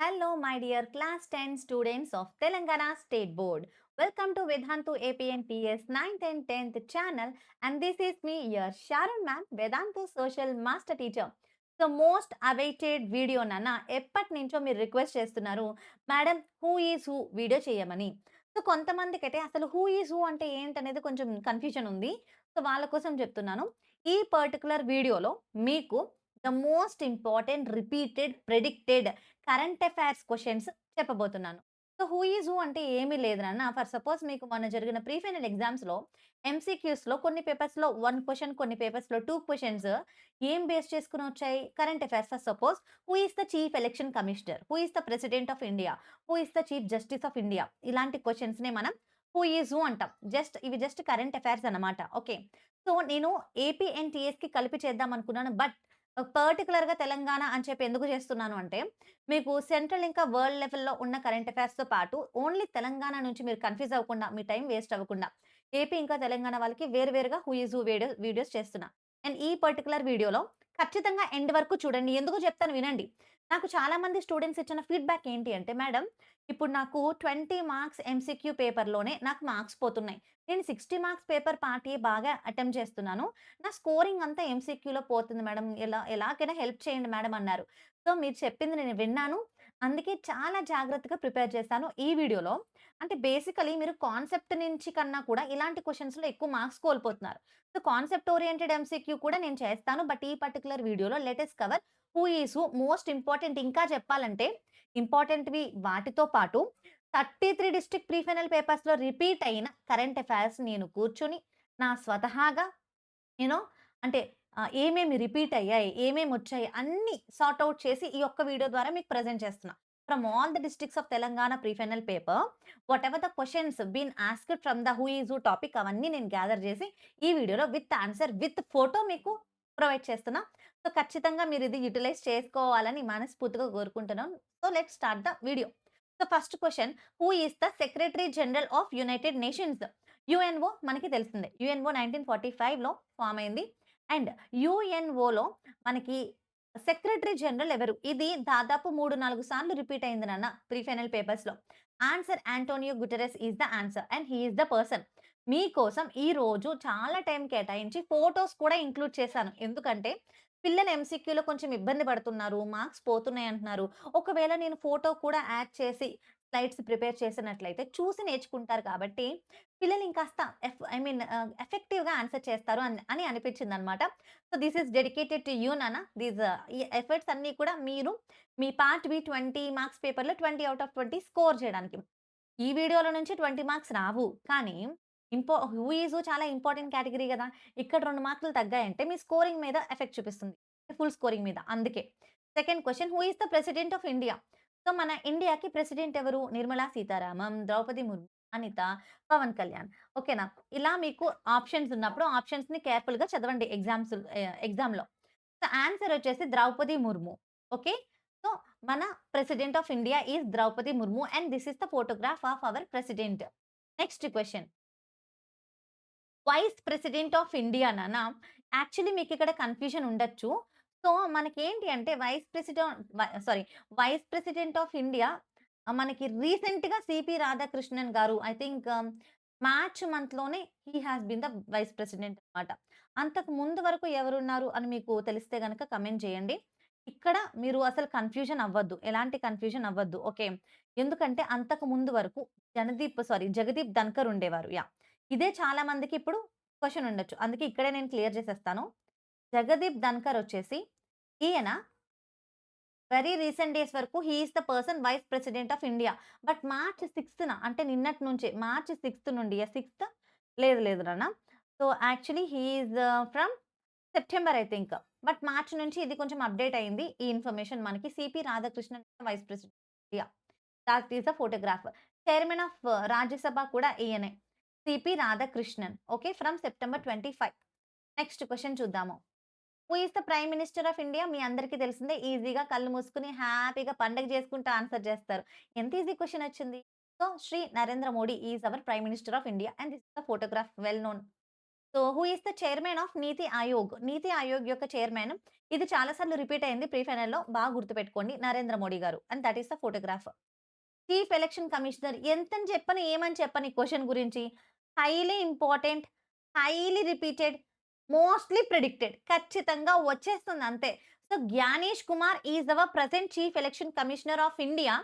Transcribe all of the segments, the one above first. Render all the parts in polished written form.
Hello, my dear class 10 students of Telangana State Board. Welcome to Vedantu APNPS 9th and 10th channel. And this is me, your Sharon ma'am, Vedantu Social Master Teacher. So most awaited video నాన్న ఎప్పటి నుంచో మీరు request చేస్తున్నారు madam who is who video చేయమని. So కొంతమందికి అయితే అసలు who is who అంటే ఏంటనేది కొంచెం కన్ఫ్యూజన్ ఉంది. సో వాళ్ళ కోసం చెప్తున్నాను. ఈ పర్టికులర్ వీడియోలో మీకు the most important repeated predicted current affairs questions చెప్పబోతున్నాను. సో హూ ఈజ్ హూ అంటే ఏమీ లేదు నాన్న. ఫర్ సపోజ్ మీకు మొన్న జరిగిన ప్రీ ఫైనల్ ఎగ్జామ్స్‌లో ఎంసీక్యూస్‌లో కొన్ని పేపర్స్‌లో 1 క్వెషన్, కొన్ని పేపర్స్‌లో 2 క్వెషన్స్ ఏం బేస్ చేసుకొని వచ్చాయి? Current affairs. For suppose who is the chief election commissioner? Who is the president of India? Who is the chief justice of India? ఇలాంటి క్వెషన్స్‌నే మనం హూ ఈజ్ హూ అంటాం. ఇవి జస్ట్ కరెంట్ అఫైర్స్ అన్నమాట. Okay. So నేను AP and టీఎస్‌కి కలిపి చేద్దాం అనుకున్నాను. But పర్టిక్యులర్‌గా తెలంగాణ అని చెప్పి ఎందుకు చేస్తున్నాను అంటే మీకు సెంట్రల్ ఇంకా వరల్డ్ లెవెల్‌లో ఉన్న కరెంట్ అఫైర్స్‌తో పాటు ఓన్లీ తెలంగాణ నుంచి మీరు కన్‌ఫ్యూజ్ అవ్వకుండా, మీ టైం వేస్ట్ అవ్వకుండా, ఏపీ ఇంకా తెలంగాణ వాళ్ళకి వేరు వేరుగా హూ ఈజ్ హూ వీడియోస్ చేస్తున్నా. అండ్ ఈ పర్టిక్యులర్ వీడియోలో ఖచ్చితంగా ఎండ్ వరకు చూడండి. ఎందుకో చెప్తాను వినండి. నాకు చాలామంది స్టూడెంట్స్ ఇచ్చిన ఫీడ్‌బ్యాక్ ఏంటి అంటే, మేడం ఇప్పుడు నాకు 20 మార్క్స్ ఎంసీక్యూ పేపర్‌లోనే నాకు మార్క్స్ పోతున్నాయి. నేను 60 మార్క్స్ పేపర్ పార్ట్ ఏ బాగా అటెంప్ట్ చేస్తున్నాను. నా స్కోరింగ్ అంతా ఎంసీక్యూలో పోతుంది మేడం. ఎలాగైనా హెల్ప్ చేయండి మేడం అన్నారు. సో, మీరు చెప్పింది నేను విన్నాను. అందుకే చాలా జాగ్రత్తగా ప్రిపేర్ చేశాను. ఈ వీడియోలో అంటే బేసికల్లీ మీరు కాన్సెప్ట్ నుంచి కన్నా కూడా ఇలాంటి క్వెషన్స్‌లో ఎక్కువ మార్క్స్ కోల్పోతున్నారు. సో, కాన్సెప్ట్ ఓరియెంటెడ్ ఎంసీక్యూ కూడా నేను చేస్తాను. బట్ ఈ పర్టిక్యులర్ వీడియోలో let us cover who is who. Most important ఇంకా చెప్పాలంటే ఇంపార్టెంట్‌వి వాటితో పాటు 33 డిస్ట్రిక్ట్ ప్రీ ఫైనల్ పేపర్స్‌లో రిపీట్ అయిన కరెంట్ అఫైర్స్ నేను కూర్చొని నా స్వతహాగా యూ నో అంటే ఏమేమి రిపీట్ అయ్యాయి, ఏమేమొచ్చాయి అన్నీ సార్ట్ ఔట్ చేసి ఈ ఒక్క వీడియో ద్వారా మీకు ప్రెజెంట్ చేస్తున్నా. From all the districts of Telangana pre final paper whatever the questions been asked from the who is who topic అవన్నీ నేను గ్యాదర్ చేసి ఈ వీడియోలో విత్ ఆన్సర్, విత్ ఫోటో మీకు ప్రొవైడ్ చేస్తున్నా. సో, ఖచ్చితంగా మీరు ఇది యుటిలైజ్ చేసుకోవాలని మనస్ఫూర్తిగా కోరుకుంటున్నాను. So, let's start the video. So, first question, who is the secretary general of United Nations? UNO మనకి తెలిసిందే. యుఎన్ఓ 1945లో ఫార్మ్ అయింది. అండ్ యుఎన్ఓలో మనకి సెక్రటరీ జనరల్ ఎవరు? ఇది దాదాపు 3, 4 సార్లు రిపీట్ అయింది నాన్న ప్రీ ఫైనల్ పేపర్స్‌లో. Answer Antonio Guterres is the answer and he is the person. మీకోసం ఈరోజు చాలా టైం కేటాయించి ఫోటోస్ కూడా ఇంక్లూడ్ చేశాను. ఎందుకంటే పిల్లలు ఎంసీక్యూలో కొంచెం ఇబ్బంది పడుతున్నారు. మార్క్స్ పోతున్నాయి అంటున్నారు. ఒకవేళ నేను ఫోటో కూడా యాడ్ చేసి స్లైడ్స్ ప్రిపేర్ చేసినట్లయితే చూసి నేర్చుకుంటారు కాబట్టి పిల్లలు ఇంకాస్త ఎఫెక్టివ్‌గా ఆన్సర్ చేస్తారు అని అనిపించిందనమాట. So, this is dedicated to you నాన్న. ఈ ఎఫర్ట్స్ అన్నీ కూడా మీరు మీ పార్ట్‌వి 20 మార్క్స్ పేపర్‌లో 20 ఔట్ ఆఫ్ 20 స్కోర్ చేయడానికి. ఈ వీడియోలో నుంచి 20 మార్క్స్ రావు. కానీ హూ ఈజ్ హూ చాలా ఇంపార్టెంట్ కేటగరీ గదా! ఇక్కడ 2 మార్కులు తగ్గాయంటే మీ స్కోరింగ్ మీద ఎఫెక్ట్ చూపిస్తుంది. ఫుల్ స్కోరింగ్ మీద. అందుకే. Second question, who is the president of India? So, మన ఇండియాకి ప్రెసిడెంట్ ఎవరు? నిర్మలా సీతారామన్, ద్రౌపది ముర్ము, అనిత, పవన్ కళ్యాణ్. ఓకేనా? ఇలా మీకు ఆప్షన్స్ ఉన్నప్పుడు ఆప్షన్స్‌ని కేర్‌ఫుల్‌గా చదవండి ఎగ్జామ్‌లో. సో, ఆన్సర్ వచ్చేసి ద్రౌపది ముర్ము. ఓకే. సో, మన president of India is Draupadi Murmu and this is the photograph of our president. Next question, vice president of India నాన్న. యాక్చువల్లీ మీకిక్కడ కన్‌ఫ్యూజన్ ఉండొచ్చు. సో, మనకేంటి అంటే వైస్ ప్రెసిడెంట్ ఆఫ్ ఇండియా మనకి రీసెంట్‌గా సిపి రాధాకృష్ణన్ గారు ఐ థింక్ మార్చ్ మంత్‌లోనే he has been the vice president అన్నమాట. అంతకు ముందు వరకు ఎవరున్నారు అని మీకు తెలిస్తే గనక కామెంట్ చేయండి. ఇక్కడ మీరు అసలు కన్‌ఫ్యూజన్ అవ్వద్దు. ఎలాంటి కన్‌ఫ్యూజన్ అవ్వద్దు. ఓకే. ఎందుకంటే అంతకు ముందు వరకు జగదీప్ ధన్కర్ ఉండేవారు. యాహ్! ఇదే చాలా మందికి ఇప్పుడు క్వెషన్ ఉండొచ్చు. అందుకే ఇక్కడే నేను క్లియర్ చేసేస్తాను. జగదీప్ ధన్కర్ వచ్చేసి ఈయన వెరీ రీసెంట్ డేస్ వరకు he is the person vice president of India. But March 6న అంటే నిన్నటి నుంచే మార్చ్ 6 నుండి 6థ్ లేదు నాన్న. So, actually he is from September I think. But March నుంచి ఇది కొంచెం అప్‌డేట్ అయింది. ఈ ఇన్ఫర్మేషన్ మనకి C P Radhakrishnan vice president India. That is the photograph. Chairman of Rajya Sabha కూడా ఈయనే. C P Radhakrishnan. Okay. From September 25. Next question చూద్దాము. Who is the prime minister of India? మీ అందరికీ తెలిసిందే. ఈజీగా కళ్ళు మూసుకొని హ్యాపీగా పండగ చేసుకుంటూ ఆన్సర్ చేస్తారు. ఎంత ఈజీ క్వెషన్ వచ్చింది. So, Shri Narendra Modi is our prime minister of India and this is the photograph well known. So, who is the chairman of NITI Aayog? NITI Aayog యొక్క చైర్మన్ ఇది చాలా సార్లు రిపీట్ అయింది ప్రీ ఫైనల్‌లో బాగా గుర్తుపెట్టుకోండి. నరేంద్ర మోడీ గారు. And that is the photograph. Chief election commissioner ఎంతని చెప్పని, ఏమని చెప్పని క్వెషన్ గురించి highly important, highly repeated, mostly predicted. ఖచ్చితంగా వచ్చేస్తుంది అంతే. So, Gyanesh Kumar is our present chief election commissioner of India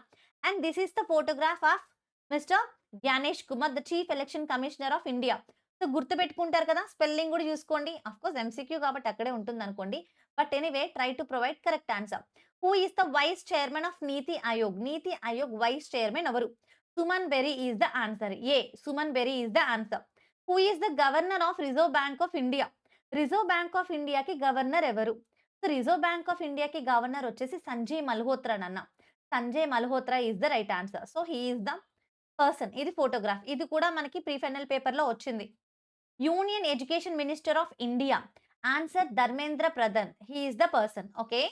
and this is the photograph of mister Gyanesh Kumar, the chief election commissioner of India. So, గుర్తుపెట్టుకుంటారు కదా! స్పెల్లింగ్ గూడా చూసుకోండి. Of course MCQ కాబట్టి అక్కడే ఉంటుందనుకోండి. But anyway try to provide correct answer. Who is the vice chairman of NITI Aayog? NITI Aayog vice chairman ఎవరు? Suman Bery is the answer. A. Suman Bery is the answer. Who is the governor of Reserve Bank of India? Reserve Bank of ఇండియాకి governor ఎవరు? So, Reserve Bank of ఇండియాకి governor వచ్చేసి సంజయ్ మల్హోత్రా నాన్న. Sanjay Malhotra is the right answer. So, he is the person. ఇది photograph. ఇది కూడా మనకి pre final పేపర్‌లో వచ్చింది. Union education minister of India. Answer Dharmendra Pradhan. He is the person. Okay.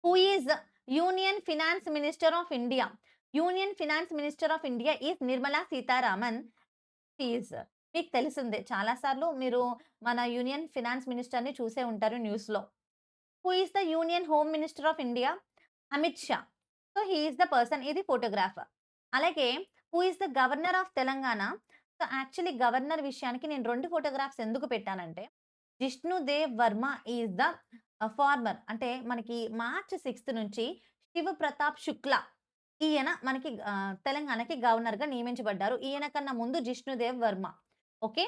Who is union finance minister of India? Union finance minister of India is Nirmala Sitharaman. She is మీకు తెలిసిందే. చాలా సార్లు మీరు మన యూనియన్ ఫినాన్స్ మినిస్టర్‌ని చూసే ఉంటారు న్యూస్‌లో. Who is the union home minister of India? Amit Shah. So, he is the person. ఇది ఫోటోగ్రాఫ్. అలాగే who is the governor of Telangana? So, actually governor విషయానికి నేను 2 ఫోటోగ్రాఫ్స్ ఎందుకు పెట్టానంటే, Jishnudev Varma is the former. అంటే మనకి మార్చ్ 6 నుంచి శివ ప్రతాప్ శుక్లా ఈయన మనకి తెలంగాణకి గవర్నర్‌గా నియమించబడ్డారు. ఈయన కన్నా ముందు Jishnudev Varma. Okay.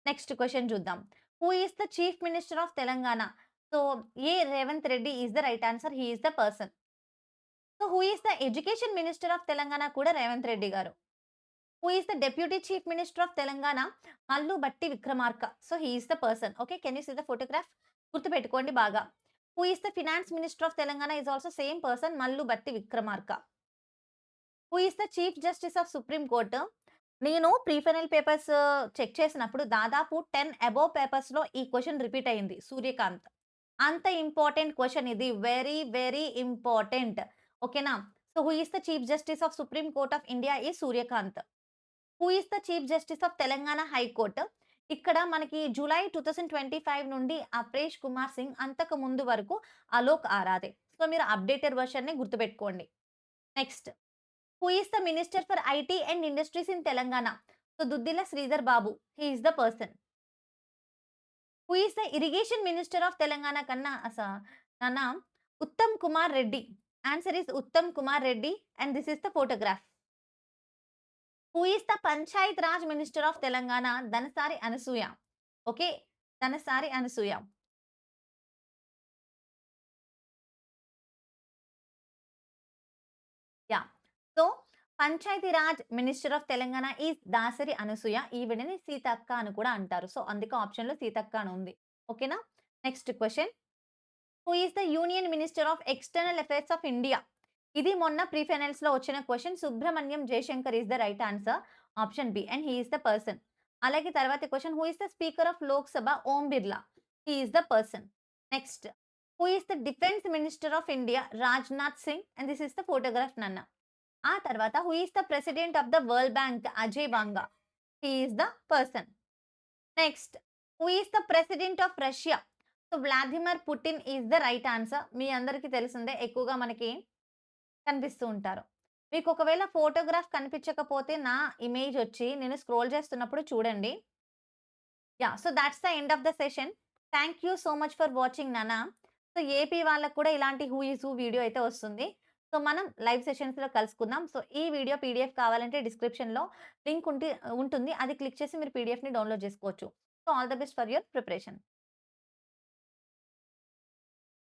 Next question చూద్దాం. Who is the chief minister of Telangana? So, A. Revanth Reddy is the right answer. He is the person. So, who is the education minister of Telangana కూడా రేవంత్ రెడ్డి గారు. Who is the deputy chief minister of Telangana? Mallu Bhatti Vikramarka. So, he is the person. Okay. Can you see the photograph? గుర్తుపెట్టుకోండి బాగా. Who is the finance minister of Telangana is also same person Mallu Bhatti Vikramarka. Who is the chief justice of supreme court? నేను pre final papers check చేసినప్పుడు దాదాపు 10 above పేపర్స్‌లో ఈ question repeat అయింది. సూర్యకాంత్. అంత important question ఇది. Very, very important. ఓకేనా? So, who is the chief justice of supreme court of India is Suryakant. Who is the chief justice of Telangana high court? ఇక్కడ మనకి జులై 2025 నుండి అప్రేష్ కుమార్ సింగ్, అంతకు ముందు వరకు అలోక్ ఆరాధే. సో, మీరు అప్‌డేటెడ్ వెర్షన్‌ని గుర్తుపెట్టుకోండి. Next. Who is the minister for IT and industries in Telangana? So, Duddilla Sridhar Babu. He is the person. Who is the irrigation minister of Telangana కన్నా నాన్న Uttam Kumar Reddy. Answer is Uttam Kumar Reddy and this is the photograph. Who is the Panchayat Raj minister of Telangana? Dhanasari Anasuya. Okay. Dhanasari Anasuya. Yeah! So, Panchayati Raj minister of Telangana is Dasari Anasuya. ఈవిడని సీతక్క అని కూడా అంటారు. So, అందుకే ఆప్షన్‌లో సీతక్క అని ఉంది. ఓకేనా? Next question. Who is the union minister of external affairs of India? ఇది మొన్న ప్రీ ఫైనల్స్‌లో వచ్చిన question. Subrahmanyam Jaishankar is the right answer. Option B and he is the person. అలాగే తర్వాతి question. Who is the speaker of Lok Sabha? Om Birla. He is the person. Next. Who is the defence minister of India? Rajnath Singh and this is the photograph నాన్న. ఆ తర్వాత who is the president of the world bank? Ajay Banga. He is the person. Next. Who is the president of Russia? So, Vladimir Putin is the right answer. మీ అందరికీ తెలిసిందే ఎక్కువగా మనకి కనిపిస్తూ ఉంటారు. మీకు ఒకవేళ ఫోటోగ్రాఫ్ కనిపించకపోతే నా ఇమేజ్ వచ్చి నేను స్క్రోల్ చేస్తున్నప్పుడు చూడండి. Yeah! So, thoughts the end of the session. Thank you so much for watching నాన్న. సో, ఏపీ వాళ్ళకి కూడా ఇలాంటి హూ ఈస్ హూ వీడియో అయితే వస్తుంది. సో, మనం లైవ్ సెషన్స్‌లో కలుసుకుందాం. సో, ఈ వీడియో పీడీఎఫ్ కావాలంటే డిస్క్రిప్షన్‌లో లింక్ ఉంటుంది. అది క్లిక్ చేసి మీరు పీడీఎఫ్‌ని డౌన్‌లోడ్ చేసుకోవచ్చు. So, all the best for your preparation.